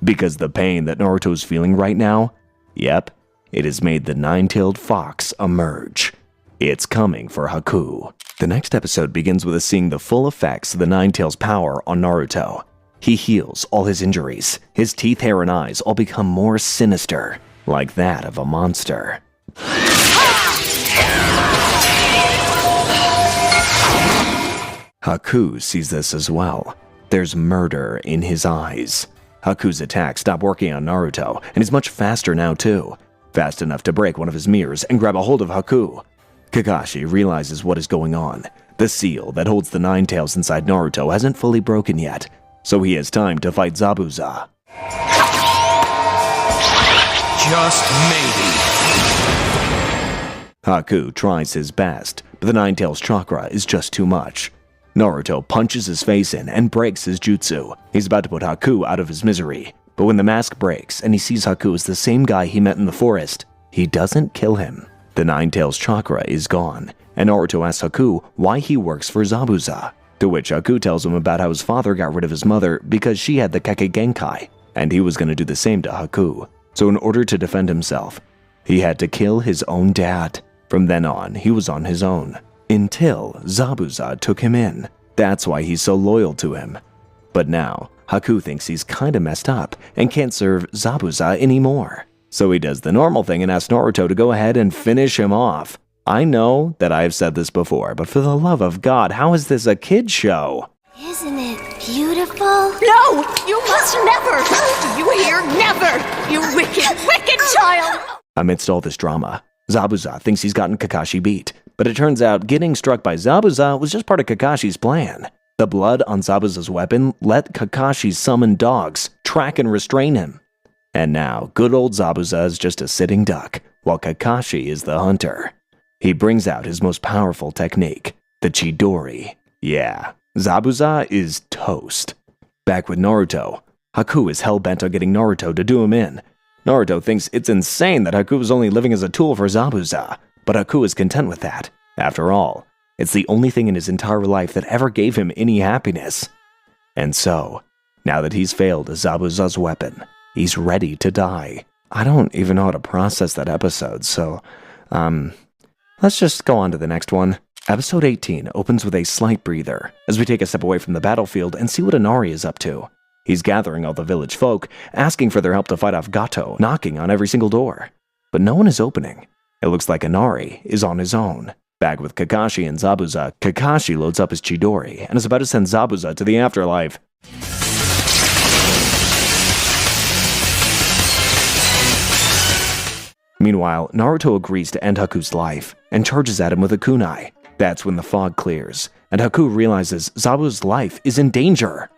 Because the pain that Naruto is feeling right now, yep, it has made the nine-tailed fox emerge. It's coming for Haku. The next episode begins with us seeing the full effects of the Nine-Tails' power on Naruto. He heals all his injuries. His teeth, hair, and eyes all become more sinister, like that of a monster. Haku sees this as well. There's murder in his eyes. Haku's attacks stop working on Naruto, and he's much faster now too. Fast enough to break one of his mirrors and grab a hold of Haku. Kakashi realizes what is going on. The seal that holds the Nine Tails inside Naruto hasn't fully broken yet, so he has time to fight Zabuza. Just maybe. Haku tries his best, but the Nine Tails chakra is just too much. Naruto punches his face in and breaks his jutsu. He's about to put Haku out of his misery, but when the mask breaks and he sees Haku as the same guy he met in the forest, he doesn't kill him. The Nine Tails chakra is gone, and Naruto asks Haku why he works for Zabuza, to which Haku tells him about how his father got rid of his mother because she had the Kake Genkai, and he was going to do the same to Haku. So in order to defend himself, he had to kill his own dad. From then on, he was on his own, until Zabuza took him in. That's why he's so loyal to him. But now, Haku thinks he's kinda messed up and can't serve Zabuza anymore. So he does the normal thing and asks Naruto to go ahead and finish him off. I know that I've said this before, but for the love of God, how is this a kid's show? Isn't it beautiful? No! You must never! Do you hear? Never! You wicked, wicked child! Amidst all this drama, Zabuza thinks he's gotten Kakashi beat, but it turns out getting struck by Zabuza was just part of Kakashi's plan. The blood on Zabuza's weapon let Kakashi's summoned dogs track and restrain him. And now, good old Zabuza is just a sitting duck, while Kakashi is the hunter. He brings out his most powerful technique, the Chidori. Yeah, Zabuza is toast. Back with Naruto, Haku is hell-bent on getting Naruto to do him in. Naruto thinks it's insane that Haku is only living as a tool for Zabuza, but Haku is content with that. After all, it's the only thing in his entire life that ever gave him any happiness. And so, now that he's failed as Zabuza's weapon, he's ready to die. I don't even know how to process that episode, so, let's just go on to the next one. Episode 18 opens with a slight breather, as we take a step away from the battlefield and see what Inari is up to. He's gathering all the village folk, asking for their help to fight off Gato, knocking on every single door. But no one is opening. It looks like Inari is on his own. Back with Kakashi and Zabuza, Kakashi loads up his Chidori and is about to send Zabuza to the afterlife. Meanwhile, Naruto agrees to end Haku's life and charges at him with a kunai. That's when the fog clears, and Haku realizes Zabuza's life is in danger.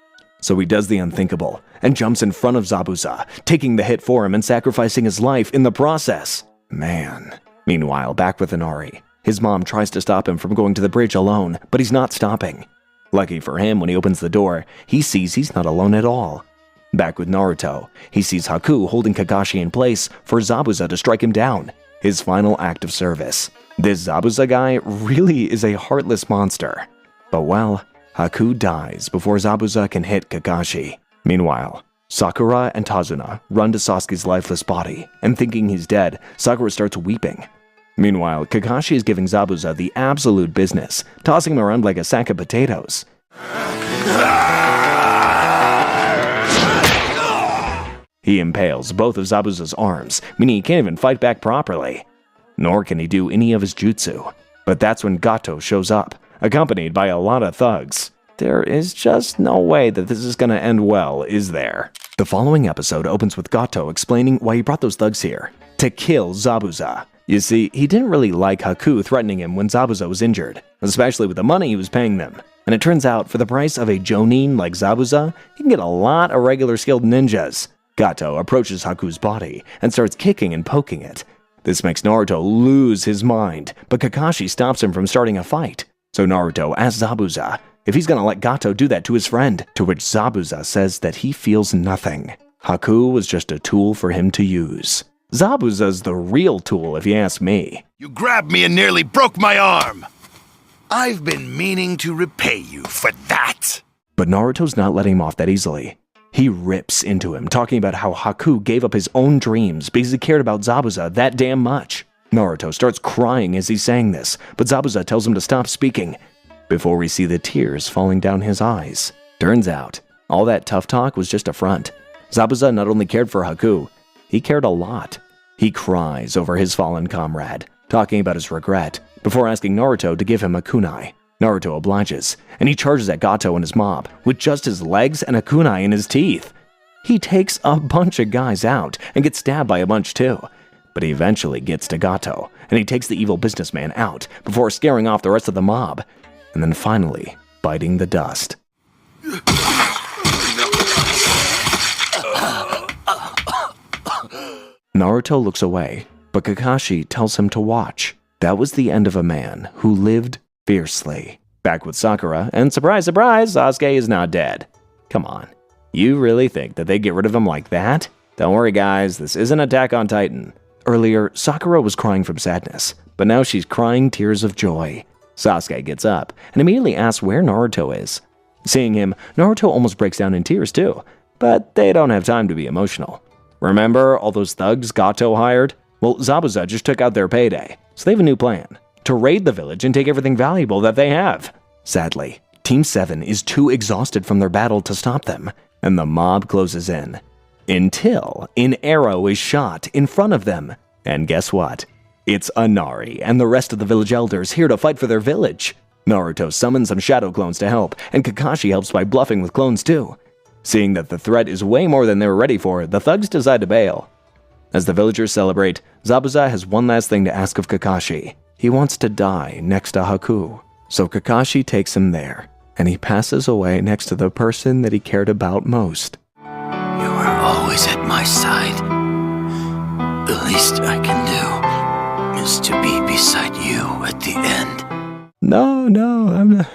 So he does the unthinkable and jumps in front of Zabuza, taking the hit for him and sacrificing his life in the process. Man. Meanwhile, back with Inari, his mom tries to stop him from going to the bridge alone, but he's not stopping. Lucky for him, when he opens the door, he sees he's not alone at all. Back with Naruto, he sees Haku holding Kakashi in place for Zabuza to strike him down, his final act of service. This Zabuza guy really is a heartless monster. But well, Haku dies before Zabuza can hit Kakashi. Meanwhile, Sakura and Tazuna run to Sasuke's lifeless body, and thinking he's dead, Sakura starts weeping. Meanwhile, Kakashi is giving Zabuza the absolute business, tossing him around like a sack of potatoes. He impales both of Zabuza's arms, meaning he can't even fight back properly. Nor can he do any of his jutsu. But that's when Gato shows up, accompanied by a lot of thugs. There is just no way that this is gonna end well, is there? The following episode opens with Gato explaining why he brought those thugs here. To kill Zabuza. You see, he didn't really like Haku threatening him when Zabuza was injured, especially with the money he was paying them. And it turns out, for the price of a Jonin like Zabuza, he can get a lot of regular skilled ninjas. Gato approaches Haku's body and starts kicking and poking it. This makes Naruto lose his mind, but Kakashi stops him from starting a fight. So Naruto asks Zabuza if he's gonna let Gato do that to his friend, to which Zabuza says that he feels nothing. Haku was just a tool for him to use. Zabuza's the real tool, if you ask me. You grabbed me and nearly broke my arm. I've been meaning to repay you for that. But Naruto's not letting him off that easily. He rips into him, talking about how Haku gave up his own dreams because he cared about Zabuza that damn much. Naruto starts crying as he's saying this, but Zabuza tells him to stop speaking, before we see the tears falling down his eyes. Turns out, all that tough talk was just a front. Zabuza not only cared for Haku, he cared a lot. He cries over his fallen comrade, talking about his regret, before asking Naruto to give him a kunai. Naruto obliges, and he charges at Gato and his mob, with just his legs and a kunai in his teeth. He takes a bunch of guys out, and gets stabbed by a bunch too. But he eventually gets to Gato, and he takes the evil businessman out, before scaring off the rest of the mob, and then finally biting the dust. Naruto looks away, but Kakashi tells him to watch. That was the end of a man who lived fiercely. Back with Sakura, and surprise, surprise, Sasuke is not dead. Come on, you really think that they get rid of him like that? Don't worry guys, this isn't Attack on Titan. Earlier, Sakura was crying from sadness, but now she's crying tears of joy. Sasuke gets up, and immediately asks where Naruto is. Seeing him, Naruto almost breaks down in tears too, but they don't have time to be emotional. Remember all those thugs Gato hired? Well, Zabuza just took out their payday, so they have a new plan. To raid the village and take everything valuable that they have. Sadly, Team 7 is too exhausted from their battle to stop them, and the mob closes in. Until an arrow is shot in front of them. And guess what? It's Inari and the rest of the village elders here to fight for their village. Naruto summons some shadow clones to help, and Kakashi helps by bluffing with clones too. Seeing that the threat is way more than they were ready for, the thugs decide to bail. As the villagers celebrate, Zabuza has one last thing to ask of Kakashi. He wants to die next to Haku. So Kakashi takes him there, and he passes away next to the person that he cared about most. You are always at my side. The least I can do is to be beside you at the end. No, I'm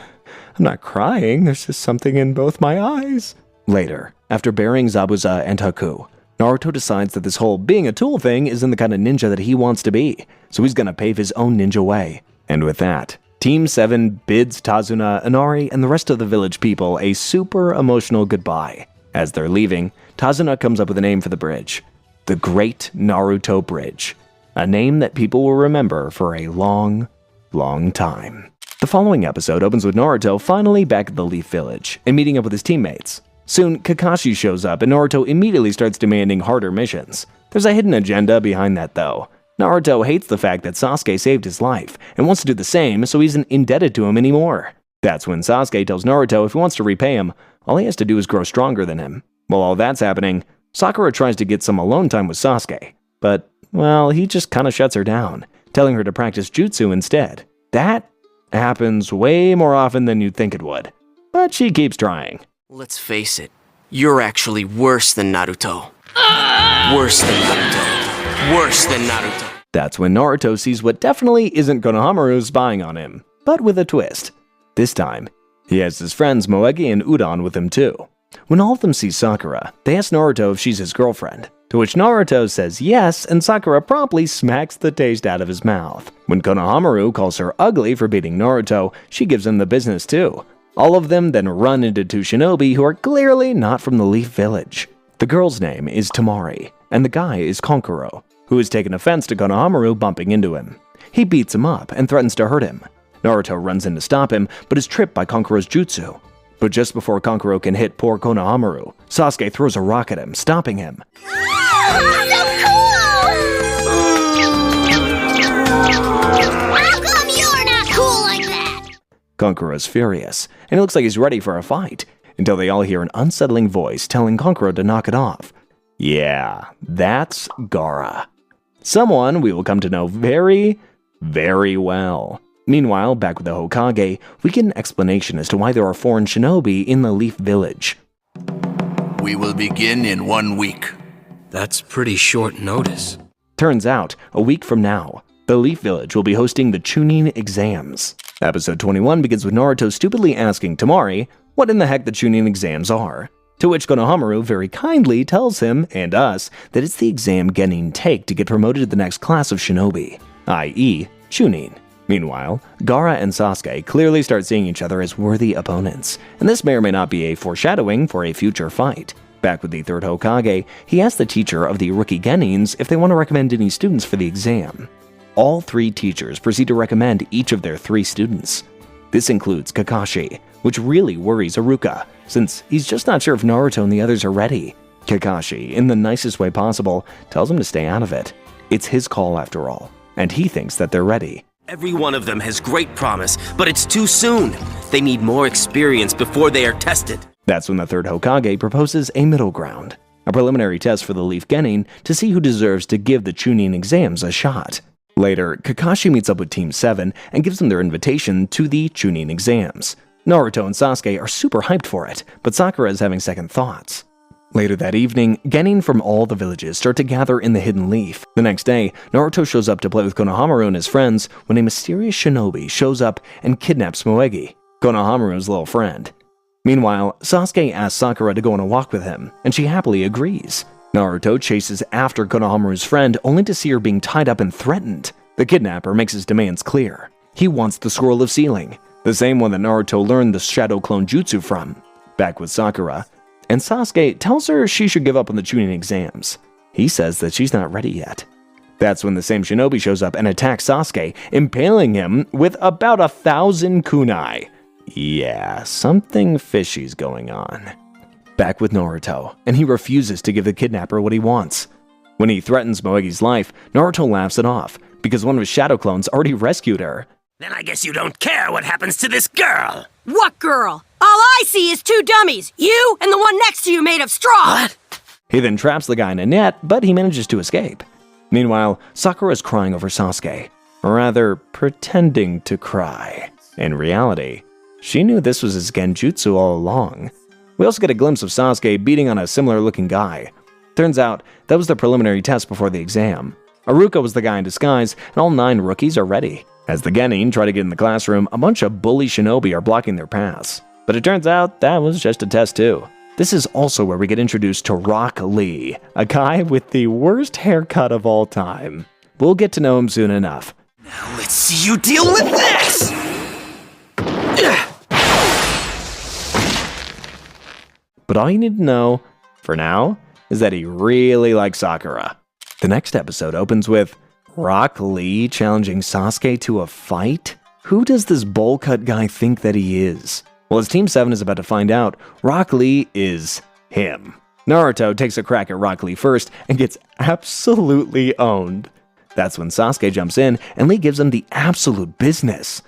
not crying. There's just something in both my eyes. Later, after burying Zabuza and Haku, Naruto decides that this whole being a tool thing isn't the kind of ninja that he wants to be, so he's gonna pave his own ninja way. And with that, Team 7 bids Tazuna, Inari, and the rest of the village people a super emotional goodbye. As they're leaving, Tazuna comes up with a name for the bridge. The Great Naruto Bridge. A name that people will remember for a long, long time. The following episode opens with Naruto finally back at the Leaf Village and meeting up with his teammates. Soon, Kakashi shows up and Naruto immediately starts demanding harder missions. There's a hidden agenda behind that though. Naruto hates the fact that Sasuke saved his life and wants to do the same so he isn't indebted to him anymore. That's when Sasuke tells Naruto if he wants to repay him, all he has to do is grow stronger than him. While all that's happening, Sakura tries to get some alone time with Sasuke, but, well, he just kinda shuts her down, telling her to practice jutsu instead. That happens way more often than you'd think it would, but she keeps trying. Let's face it, you're actually worse than Naruto. Worse than Naruto. Worse than Naruto. That's when Naruto sees what definitely isn't Konohamaru spying on him, but with a twist. This time, he has his friends Moegi and Udon with him too. When all of them see Sakura, they ask Naruto if she's his girlfriend, to which Naruto says yes, and Sakura promptly smacks the taste out of his mouth. When Konohamaru calls her ugly for beating Naruto, she gives him the business too. All of them then run into two shinobi who are clearly not from the Leaf Village. The girl's name is Tamari, and the guy is Konkuro, who has taken offense to Konohamaru bumping into him. He beats him up and threatens to hurt him. Naruto runs in to stop him, but is tripped by Konkuro's jutsu. But just before Konkuro can hit poor Konohamaru, Sasuke throws a rock at him, stopping him. How come you're not cool like that? Konkuro's furious, and he looks like he's ready for a fight, until they all hear an unsettling voice telling Konkuro to knock it off. Yeah, that's Gaara. Someone we will come to know very, very well. Meanwhile, back with the Hokage, we get an explanation as to why there are foreign shinobi in the Leaf Village. We will begin in 1 week. That's pretty short notice. Turns out, a week from now, the Leaf Village will be hosting the Chunin Exams. Episode 21 begins with Naruto stupidly asking Tamari what in the heck the Chunin Exams are, to which Konohamaru very kindly tells him, and us, that it's the exam Genin take to get promoted to the next class of shinobi, i.e. Chunin. Meanwhile, Gaara and Sasuke clearly start seeing each other as worthy opponents, and this may or may not be a foreshadowing for a future fight. Back with the third Hokage, he asks the teacher of the rookie Genins if they want to recommend any students for the exam. All 3 teachers proceed to recommend each of their 3 students. This includes Kakashi, which really worries Iruka, since he's just not sure if Naruto and the others are ready. Kakashi, in the nicest way possible, tells him to stay out of it. It's his call after all, and he thinks that they're ready. Every one of them has great promise, but it's too soon. They need more experience before they are tested. That's when the third Hokage proposes a middle ground, a preliminary test for the Leaf Genin to see who deserves to give the Chunin Exams a shot. Later, Kakashi meets up with Team 7 and gives them their invitation to the Chunin Exams. Naruto and Sasuke are super hyped for it, but Sakura is having second thoughts. Later that evening, Genin from all the villages start to gather in the Hidden Leaf. The next day, Naruto shows up to play with Konohamaru and his friends when a mysterious shinobi shows up and kidnaps Moegi, Konohamaru's little friend. Meanwhile, Sasuke asks Sakura to go on a walk with him, and she happily agrees. Naruto chases after Konohamaru's friend only to see her being tied up and threatened. The kidnapper makes his demands clear. He wants the Scroll of Sealing, the same one that Naruto learned the Shadow Clone Jutsu from. Back with Sakura, and Sasuke tells her she should give up on the Chunin Exams. He says that she's not ready yet. That's when the same shinobi shows up and attacks Sasuke, impaling him with about 1,000 kunai. Yeah, something fishy's going on. Back with Naruto, and he refuses to give the kidnapper what he wants. When he threatens Moegi's life, Naruto laughs it off, because one of his shadow clones already rescued her. Then I guess you don't care what happens to this girl. What girl? All I see is 2 dummies, you and the one next to you made of straw. What? He then traps the guy in a net, but he manages to escape. Meanwhile, Sakura is crying over Sasuke, or rather, pretending to cry. In reality, she knew this was his genjutsu all along. We also get a glimpse of Sasuke beating on a similar-looking guy. Turns out, that was the preliminary test before the exam. Iruka was the guy in disguise, and all 9 rookies are ready. As the Genin try to get in the classroom, a bunch of bully shinobi are blocking their paths. But it turns out that was just a test too. This is also where we get introduced to Rock Lee, a guy with the worst haircut of all time. We'll get to know him soon enough. Now let's see you deal with this! But all you need to know, for now, is that he really likes Sakura. The next episode opens with Rock Lee challenging Sasuke to a fight? Who does this bowl cut guy think that he is? Well, as Team 7 is about to find out, Rock Lee is him. Naruto takes a crack at Rock Lee first and gets absolutely owned. That's when Sasuke jumps in and Lee gives him the absolute business.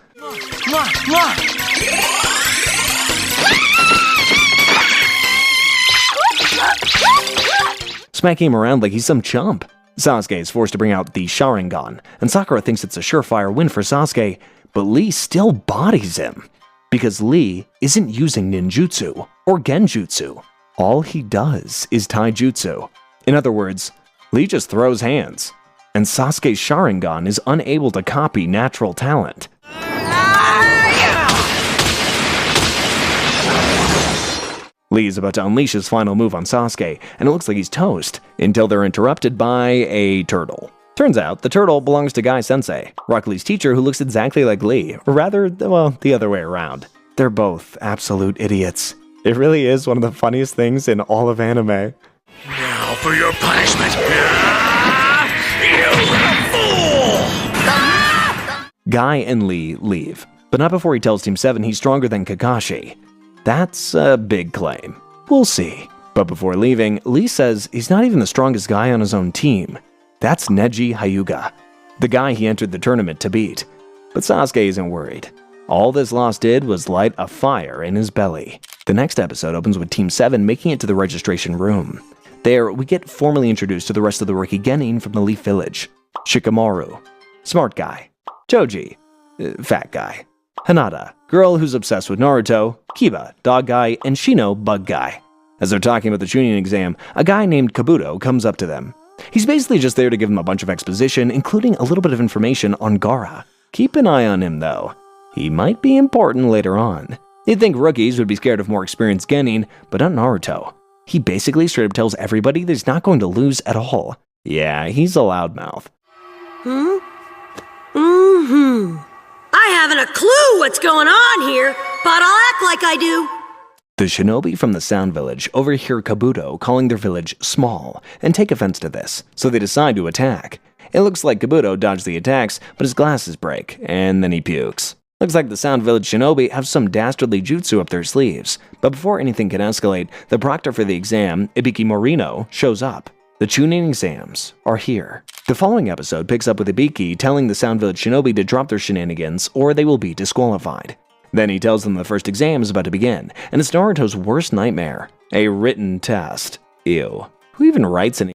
Smacking him around like he's some chump. Sasuke is forced to bring out the Sharingan, and Sakura thinks it's a surefire win for Sasuke, but Lee still bodies him. Because Lee isn't using ninjutsu or genjutsu. All he does is taijutsu. In other words, Lee just throws hands, and Sasuke's Sharingan is unable to copy natural talent. Lee is about to unleash his final move on Sasuke, and it looks like he's toast, until they're interrupted by a turtle. Turns out, the turtle belongs to Guy-sensei, Rock Lee's teacher who looks exactly like Lee, or rather, well, the other way around. They're both absolute idiots. It really is one of the funniest things in all of anime. Now for your punishment. You fool! Guy and Lee leave, but not before he tells Team 7 he's stronger than Kakashi. That's a big claim. We'll see. But before leaving, Lee says he's not even the strongest guy on his own team. That's Neji Hyuga, the guy he entered the tournament to beat. But Sasuke isn't worried. All this loss did was light a fire in his belly. The next episode opens with Team 7 making it to the registration room. There, we get formally introduced to the rest of the rookie genin from the Leaf Village. Shikamaru, smart guy. Choji, fat guy. Hinata, girl who's obsessed with Naruto. Kiba, dog guy. And Shino, bug guy. As they're talking about the Chunin exam, a guy named Kabuto comes up to them. He's basically just there to give them a bunch of exposition, including a little bit of information on Gaara. Keep an eye on him, though. He might be important later on. You'd think rookies would be scared of more experienced genin, but not Naruto. He basically straight up tells everybody that he's not going to lose at all. Yeah, he's a loudmouth. I haven't a clue what's going on here, but I'll act like I do. The shinobi from the Sound Village overhear Kabuto calling their village small and take offense to this, so they decide to attack. It looks like Kabuto dodged the attacks, but his glasses break, and then he pukes. Looks like the Sound Village shinobi have some dastardly jutsu up their sleeves, but before anything can escalate, the proctor for the exam, Ibiki Morino, shows up. The Chunin Exams are here. The following episode picks up with Ibiki telling the Sound Village shinobi to drop their shenanigans or they will be disqualified. Then he tells them the first exam is about to begin, and it's Naruto's worst nightmare, a written test. Ew. Who even writes an